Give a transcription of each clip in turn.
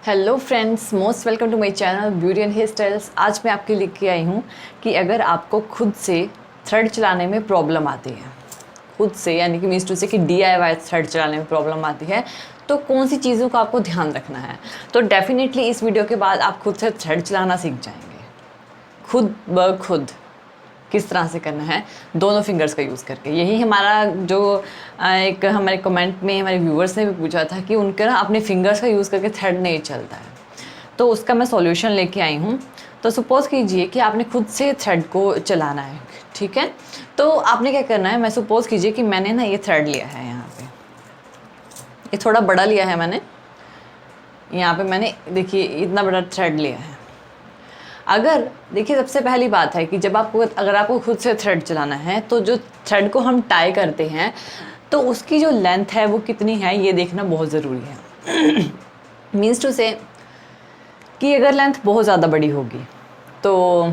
Hello friends, most welcome to my channel beauty and hair styles. आज मैं आपके लेके आई हूँ कि अगर आपको खुद से थ्रेड चलाने में प्रॉब्लम आती है, खुद से यानी कि मीन्स टू से कि DIY थ्रेड चलाने में प्रॉब्लम आती है, तो कौन सी चीज़ों का आपको ध्यान रखना है। तो डेफिनेटली इस वीडियो के बाद आप खुद से थ्रेड चलाना सीख जाएंगे, खुद ब खुद किस तरह से करना है, दोनों फिंगर्स का यूज़ करके। यही हमारा जो एक हमारे कमेंट में हमारे व्यूअर्स ने भी पूछा था कि उनके ना अपने फिंगर्स का यूज़ करके थ्रेड नहीं चलता है, तो उसका मैं सॉल्यूशन लेके आई हूँ। तो सपोज़ कीजिए कि आपने खुद से थ्रेड को चलाना है, ठीक है। तो आपने क्या करना है, मैं सपोज़ कीजिए कि मैंने ना ये थ्रेड लिया है, यहाँ पे ये थोड़ा बड़ा लिया है मैंने, यहाँ पे मैंने देखिए इतना बड़ा थ्रेड लिया है। अगर देखिए सबसे पहली बात है कि जब आपको अगर आपको खुद से थ्रेड चलाना है तो जो थ्रेड को हम टाई करते हैं तो उसकी जो लेंथ है वो कितनी है ये देखना बहुत ज़रूरी है। मीन्स टू से कि अगर लेंथ बहुत ज़्यादा बड़ी होगी तो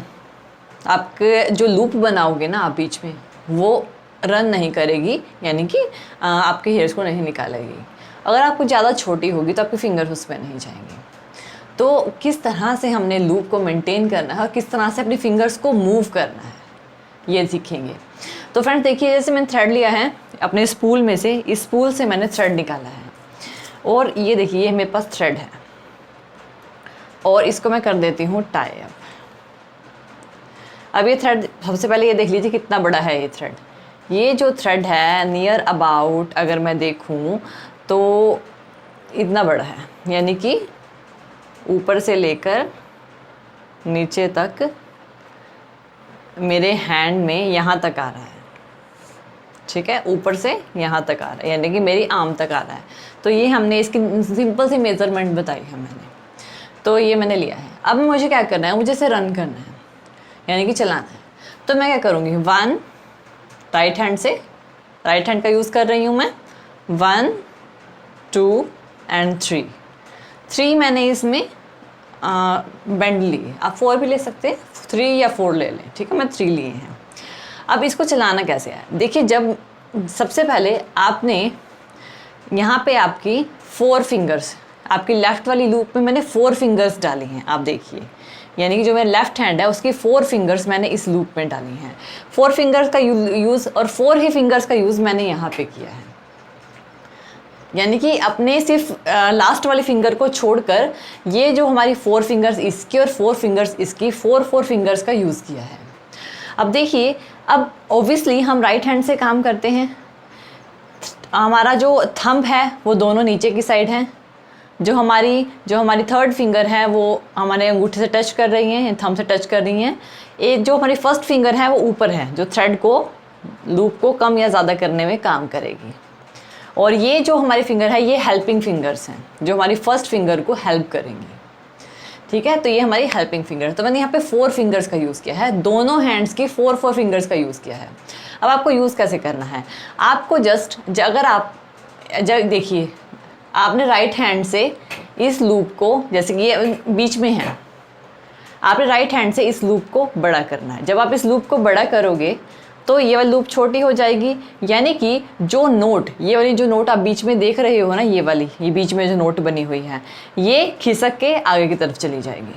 आपके जो लूप बनाओगे ना आप बीच में, वो रन नहीं करेगी, यानी कि आपके हेयर्स को नहीं निकालेगी। अगर आपको ज़्यादा छोटी होगी तो आपके फिंगर उसमें नहीं जाएंगे। तो किस तरह से हमने लूप को मेंटेन करना है और किस तरह से अपनी फिंगर्स को मूव करना है ये सीखेंगे। तो फ्रेंड्स देखिए, जैसे मैंने थ्रेड लिया है अपने स्पूल में से, इस स्पूल से मैंने थ्रेड निकाला है और ये देखिए ये मेरे पास थ्रेड है और इसको मैं कर देती हूँ टाई अप। अब ये थ्रेड सबसे पहले ये देख लीजिए कितना बड़ा है ये थ्रेड। ये जो थ्रेड है नियर अबाउट अगर मैं देखूँ तो इतना बड़ा है, यानी कि ऊपर से लेकर नीचे तक मेरे हैंड में यहाँ तक आ रहा है, ठीक है। ऊपर से यहाँ तक आ रहा है, यानी कि मेरी आर्म तक आ रहा है। तो ये हमने इसकी सिंपल सी मेज़रमेंट बताई है मैंने, तो ये मैंने लिया है। अब मुझे क्या करना है, मुझे इसे रन करना है, यानी कि चलाना है। तो मैं क्या करूँगी, 1 राइट हैंड से, राइट हैंड का यूज़ कर रही हूँ मैं, 1 2 एंड 3 मैंने इसमें बेंड लिए। आप 4 भी ले सकते हैं, 3 या 4 ले लें, ठीक है। मैं 3 लिए हैं। अब इसको चलाना कैसे है, देखिए जब सबसे पहले आपने यहाँ पे आपकी 4 फिंगर्स, आपकी लेफ़्ट वाली लूप में मैंने 4 फिंगर्स डाली हैं, आप देखिए, यानी कि जो मेरा लेफ़्ट हैंड है उसकी 4 फिंगर्स मैंने इस लूप में डाली हैं। 4 फिंगर्स का यूज़ और 4 ही फिंगर्स का यूज़ मैंने यहाँ पे किया है, यानी कि अपने सिर्फ लास्ट वाली फिंगर को छोड़कर ये जो हमारी 4 फिंगर्स इसकी और 4 फिंगर्स इसकी, 4 फिंगर्स का यूज़ किया है। अब देखिए, अब ऑब्वियसली हम राइट हैंड से काम करते हैं, हमारा जो थंब है वो दोनों नीचे की साइड हैं, जो हमारी थर्ड फिंगर है वो हमारे अंगूठे से टच कर रही हैं, थंब से टच कर रही हैं। एक जो हमारी फर्स्ट फिंगर है वो ऊपर है, जो थ्रेड को, लूप को कम या ज़्यादा करने में काम करेगी। और ये जो हमारी फिंगर है ये हेल्पिंग फिंगर्स हैं, जो हमारी फर्स्ट फिंगर को हेल्प करेंगी, ठीक है। तो ये हमारी हेल्पिंग फिंगर है। तो मैंने यहाँ पे 4 फिंगर्स का यूज़ किया है, दोनों हैंड्स की 4 फिंगर्स का यूज़ किया है। अब आपको यूज़ कैसे करना है, आपको जस्ट अगर आप देखिए, आपने राइट हैंड से इस लूप को, जैसे कि ये बीच में है, आपने राइट हैंड से इस लूप को बड़ा करना है। जब आप इस लूप को बड़ा करोगे तो ये वाली लूप छोटी हो जाएगी, यानी कि जो नोट, ये वाली जो नोट आप बीच में देख रहे हो ना, ये वाली, ये बीच में जो नोट बनी हुई है, ये खिसक के आगे की तरफ चली जाएगी।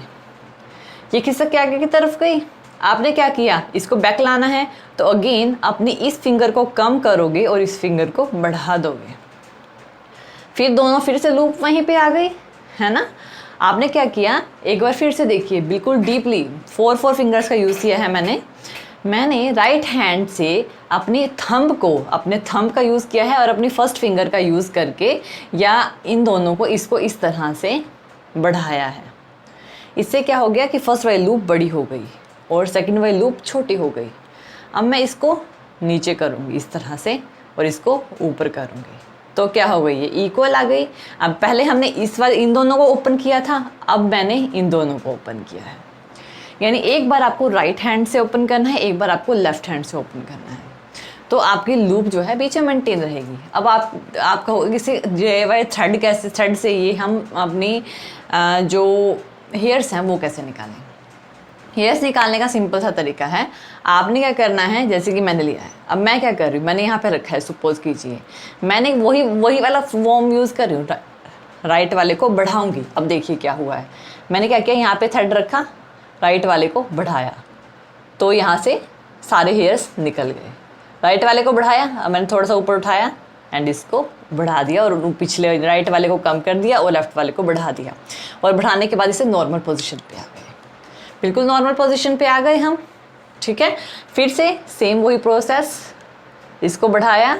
ये खिसक के आगे की तरफ गई, आपने क्या किया, इसको बैक लाना है, तो अगेन अपनी इस फिंगर को कम करोगे और इस फिंगर को बढ़ा दोगे, फिर दोनों फिर से लूप वहीं पे आ गई, है ना। आपने क्या किया, एक बार फिर से देखिए, बिल्कुल डीपली 4 फिंगर्स का यूज़ किया है मैंने राइट हैंड से अपने थंब का यूज़ किया है और अपनी फर्स्ट फिंगर का यूज़ करके, या इन दोनों को, इसको इस तरह से बढ़ाया है। इससे क्या हो गया कि फर्स्ट वाली लूप बड़ी हो गई और सेकंड वाली लूप छोटी हो गई। अब मैं इसको नीचे करूँगी इस तरह से और इसको ऊपर करूँगी, तो क्या हो गई, ये इक्वल आ गई। अब पहले हमने इन दोनों को ओपन किया था, अब मैंने इन दोनों को ओपन किया है। यानी एक बार आपको राइट हैंड से ओपन करना है, एक बार आपको लेफ्ट हैंड से ओपन करना है, तो आपकी लूप जो है बीच में मेंटेन रहेगी। अब आप कहोगे इसे DIY थ्रेड कैसे, थ्रेड से ये हम अपनी जो हेयर्स हैं वो कैसे निकालें। हेयर्स निकालने का सिंपल सा तरीका है, आपने क्या करना है, जैसे कि मैंने लिया है, अब मैं क्या कर रही हूँ, मैंने यहाँ पे रखा है, सपोज कीजिए मैंने वही वाला वॉर्म यूज़ कर रही हूँ, राइट वाले को बढ़ाऊंगी। अब देखिए क्या हुआ है, मैंने क्या किया, यहाँ पे थ्रेड रखा, राइट वाले को बढ़ाया, तो यहाँ से सारे हेयर्स निकल गए। राइट वाले को बढ़ाया, अब मैंने थोड़ा सा ऊपर उठाया एंड इसको बढ़ा दिया, और पिछले राइट वाले को कम कर दिया और लेफ्ट वाले को बढ़ा दिया, और बढ़ाने के बाद इसे नॉर्मल पोजीशन पे आ गए, बिल्कुल नॉर्मल पोजीशन पे आ गए हम। ठीक है, फिर से सेम वही प्रोसेस, इसको बढ़ाया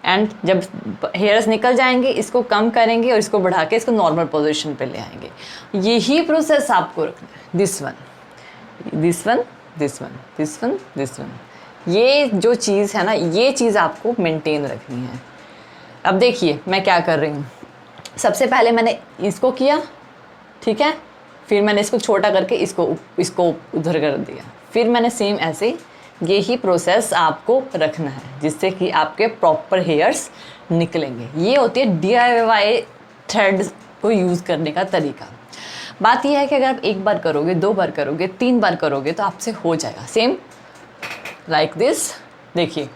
एंड जब हेयर्स निकल जाएंगे इसको कम करेंगे और इसको बढ़ा के इसको नॉर्मल पोजीशन पे ले आएंगे। यही प्रोसेस आपको रखना है, this one, this one, this one, this one, this one, ये जो चीज़ है ना, ये चीज़ आपको मेंटेन रखनी है। अब देखिए मैं क्या कर रही हूँ, सबसे पहले मैंने इसको किया, ठीक है, फिर मैंने इसको छोटा करके इसको उधर कर दिया, फिर मैंने सेम ऐसे यही प्रोसेस आपको रखना है जिससे कि आपके प्रॉपर हेयर्स निकलेंगे। ये होती है DIY थ्रेड को यूज़ करने का तरीका। बात यह है कि अगर आप एक बार करोगे, 2 बार करोगे, 3 बार करोगे तो आपसे हो जाएगा सेम लाइक दिस। देखिए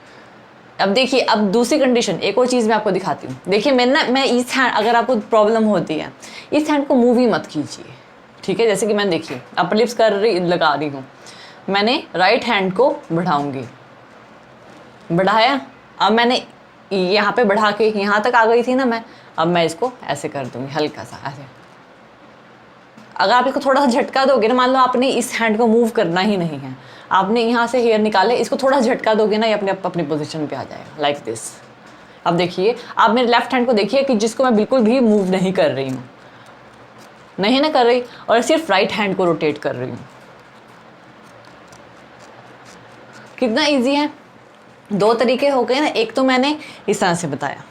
अब देखिए, अब दूसरी कंडीशन, एक और चीज़ मैं आपको दिखाती हूँ। देखिए मैं इस हैंड, अगर आपको प्रॉब्लम होती है इस हैंड को मूव ही मत कीजिए, ठीक है। जैसे कि मैं देखिए अपर लिप्स लगा रही हूँ, मैंने राइट हैंड को बढ़ाऊंगी, बढ़ाया, अब मैंने यहाँ पे बढ़ा के यहाँ तक आ गई थी ना मैं, अब मैं इसको ऐसे कर दूँगी, हल्का सा ऐसे। अगर आप इसको थोड़ा सा झटका दोगे ना, मान लो आपने इस हैंड को मूव करना ही नहीं है, आपने यहाँ से हेयर निकाले, इसको थोड़ा झटका दोगे ना, ये अपनी पोजीशन पे आ जाएगा लाइक दिस। अब देखिए आप मेरे लेफ्ट हैंड को देखिए कि जिसको मैं बिल्कुल भी मूव नहीं कर रही हूँ, नहीं ना कर रही, और सिर्फ राइट हैंड को रोटेट कर रही हूँ। कितना इजी है। 2 तरीके हो गए ना, एक तो मैंने इस तरह से बताया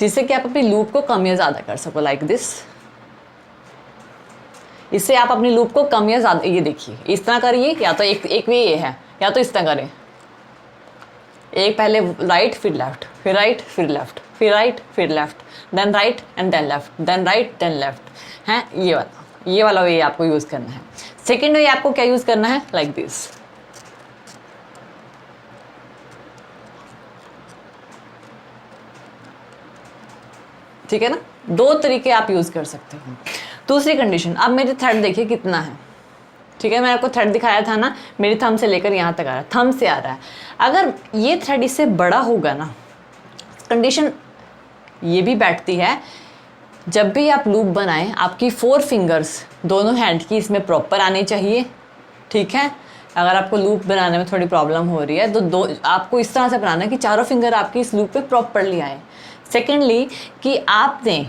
जिससे कि आप अपनी लूप को कम या ज़्यादा कर सको लाइक दिस। इससे आप अपनी लूप को कम या ज़्यादा, ये देखिए इस तरह करिए, या तो एक वे ये है, या तो इस तरह करें, एक पहले राइट फिर लेफ्ट, फिर राइट फिर लेफ्ट, फिर राइट फिर left, then right and then left, then right then left है। ये वाला वे आपको यूज़ करना है। सेकेंड वे आपको क्या यूज़ करना है, लाइक दिस। ठीक है ना, 2 तरीके आप यूज़ कर सकते हो। दूसरी कंडीशन, अब मेरे थ्रेड देखिए कितना है, ठीक है, मैंने आपको थ्रेड दिखाया था ना, मेरी थंब से लेकर यहाँ तक आ रहा है, थंब से आ रहा है। अगर ये थ्रेड इससे बड़ा होगा ना, कंडीशन ये भी बैठती है, जब भी आप लूप बनाएं आपकी 4 फिंगर्स दोनों हैंड की इसमें प्रॉपर आनी चाहिए, ठीक है। अगर आपको लूप बनाने में थोड़ी प्रॉब्लम हो रही है तो आपको इस तरह से बनाना है कि चारों फिंगर आपकी इस लूप पे प्रॉपरली आए। सेकेंडली कि आपने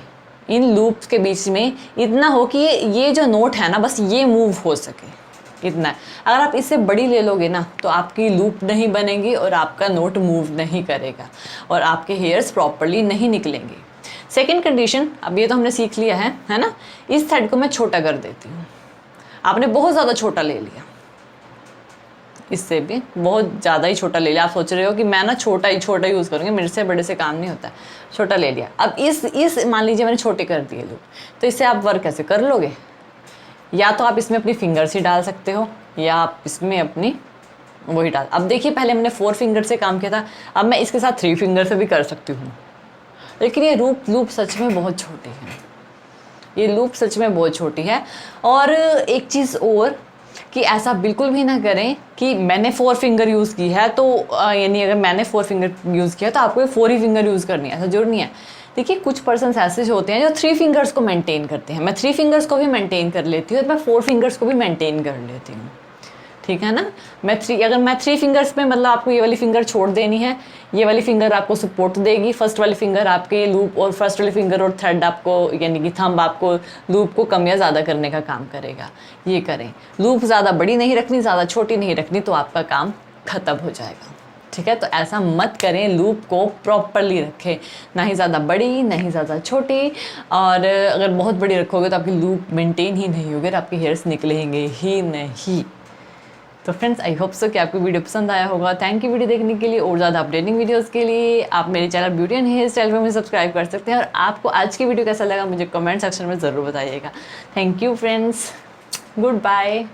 इन लूप्स के बीच में इतना हो कि ये जो नोट है ना, बस ये मूव हो सके, इतना। अगर आप इससे बड़ी ले लोगे ना तो आपकी लूप नहीं बनेगी और आपका नोट मूव नहीं करेगा और आपके हेयर्स प्रॉपरली नहीं निकलेंगे। सेकेंड कंडीशन, अब ये तो हमने सीख लिया है ना। इस थ्रेड को मैं छोटा कर देती हूँ, आपने बहुत ज़्यादा छोटा ले लिया, इससे भी बहुत ज़्यादा ही छोटा ले लिया। आप सोच रहे हो कि मैं ना छोटा यूज़ करूँगी, मेरे से बड़े से काम नहीं होता, छोटा ले लिया। अब इस मान लीजिए मैंने छोटे कर दिए लूप, तो इससे आप वर्क कैसे कर लोगे? या तो आप इसमें अपनी फिंगर्स ही डाल सकते हो, या आप इसमें अपनी वही डाल। अब देखिए पहले हमने 4 फिंगर से काम किया था, अब मैं इसके साथ 3 फिंगर से भी कर सकती हूँ। लेकिन ये लूप सच में बहुत छोटी है, ये लूप सच में बहुत छोटी है। और एक चीज़ और कि ऐसा बिल्कुल भी ना करें कि मैंने 4 फिंगर यूज़ की है तो यानी अगर मैंने 4 फिंगर यूज़ किया तो आपको 4 ही फिंगर यूज़ करनी है, ऐसा जरूर नहीं है। देखिए कुछ पर्सन्स ऐसे होते हैं जो 3 फिंगर्स को मेंटेन करते हैं, मैं 3 फिंगर्स को भी मेंटेन कर लेती हूँ और मैं 4 फिंगर्स को भी मेंटेन कर लेती हूँ, ठीक है ना। अगर मैं 3 फिंगर्स में, मतलब आपको ये वाली फिंगर छोड़ देनी है, ये वाली फिंगर आपको सपोर्ट देगी, फर्स्ट वाली फिंगर आपके लूप और फर्स्ट वाली फिंगर और थ्रेड आपको यानी कि थंब आपको लूप को कम या ज़्यादा करने का काम करेगा। ये करें, लूप ज़्यादा बड़ी नहीं रखनी, ज़्यादा छोटी नहीं रखनी, तो आपका काम ख़त्म हो जाएगा, ठीक है। तो ऐसा मत करें, लूप को प्रॉपरली रखें, ना ही ज़्यादा बड़ी ना ही ज़्यादा छोटी। और अगर बहुत बड़ी रखोगे तो आपकी लूप मेंटेन ही नहीं होगी और आपके हेयर्स निकलेंगे ही नहीं। तो फ्रेंड्स आई होप सो कि आपको वीडियो पसंद आया होगा। थैंक यू वीडियो देखने के लिए। और ज़्यादा अपडेटिंग वीडियोस के लिए आप मेरे channel beauty and hair style में मुझे सब्सक्राइब कर सकते हैं। और आपको आज की वीडियो कैसा लगा मुझे कमेंट सेक्शन में ज़रूर बताइएगा। Thank you friends, good bye.